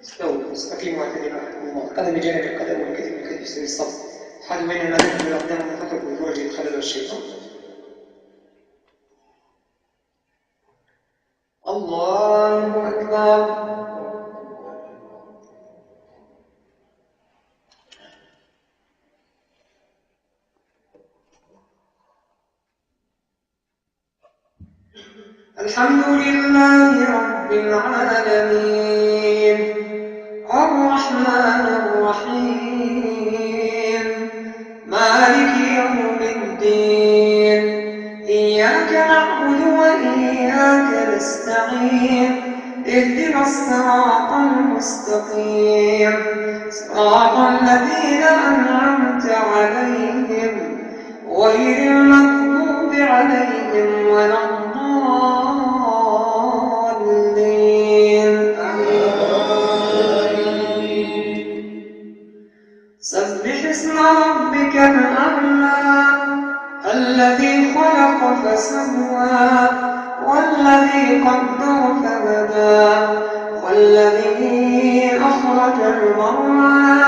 استووا مستقيم واعتدلوا رحمكم الله. قدم بجانب القدم والكتف بالكتف يستوي الصف. حد بين الأذن والأقدام فقط بوجه الخلل والشيطان. الله أكبر. الحمد لله رب العالمين الرحمن الرحيم مالك يوم الدين إياك نعبد وإياك نستعين اهدنا الصراط المستقيم صراط الذين أنعمت عليهم غير المغضوب عليهم ولا سبح اسم ربك الأعلى الذي خلق فسوى والذي قدر فهدى والذي أخرج المرعى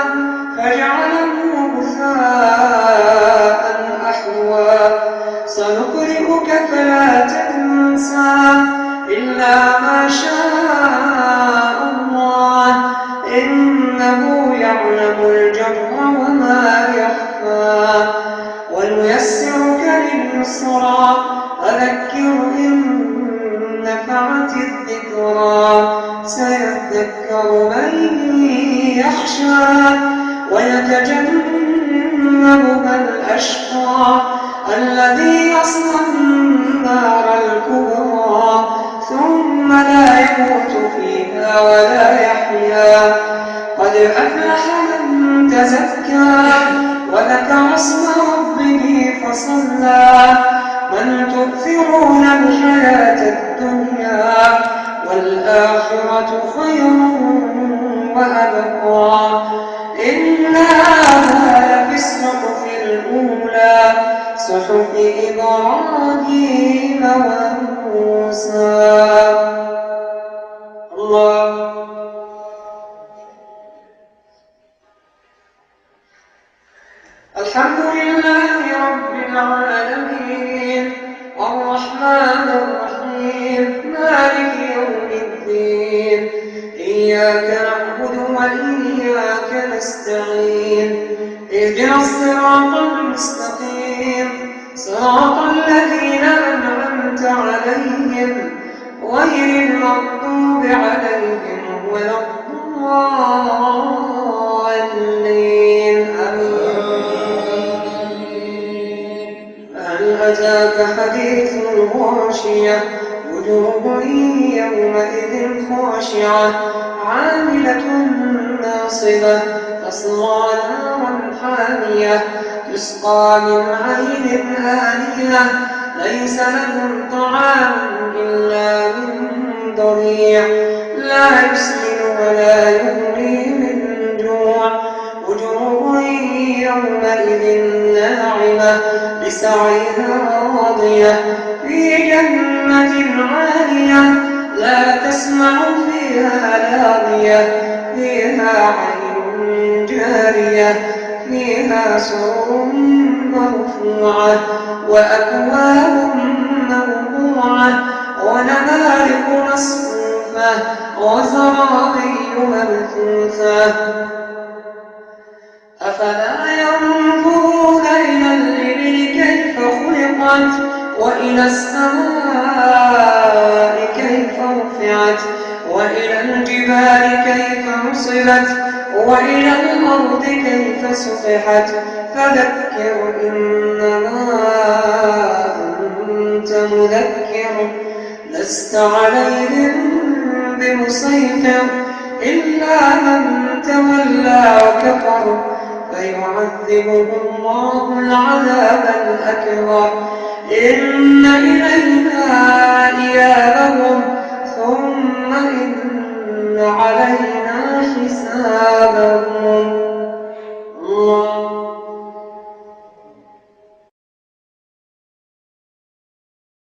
فجعله غثاء أحوى سنقرئك فلا تنسى إلا ما شاء الله إنه يعلم الجهر وما يخفى ونيسرك لليسرى فذكر إن نفعت الذكرى سيذكر من يخشى ويتجنبها الأشقى الذي يصلى النار الكبرى ثم لا يموت فيها ولا يحيا قد أفلح من تزكى وذكر اسم ربه فصلى بل تؤثرون الحياة الدنيا والآخرة خير وأبقى إن هذا لفي الصحف الأولى صحف إبراهيم وموسى. الله. الحمد لله رب العالمين الرحمن الرحيم مالك يوم الدين إياك نعبد وإياك نستعين اهدنا الصراط المستقيم صراط الذين أنعمت عليهم غير المغضوب عليهم ولا الضالين هل أتاك حديث الغاشية وجوه يومئذ خاشعة عاملة ناصبة تصلى نارا حامية تسقى من عين آنية ليس لهم طعام إلا من ضريع لا يسمن ولا يغني من جوع وجوه يومئذ ناعمة لسعيها راضية في جنة عالية لا تسمع فيها لاغية فيها عين جارية فيها سرر مرفوعة وأكواب موضوعة ونمارق مصفوفة وزرابي مبثوثة أفلا ينظرون إلى الإبل كيف خلقت وإلى السماء كيف رفعت وإلى الجبال كيف نصبت وإلى الأرض كيف سطحت فذكر إنما أنت مذكر لست عليهم بمسيطر إلا من تولى وكفر فيعذبه الله العذاب الأكبر إن إلينا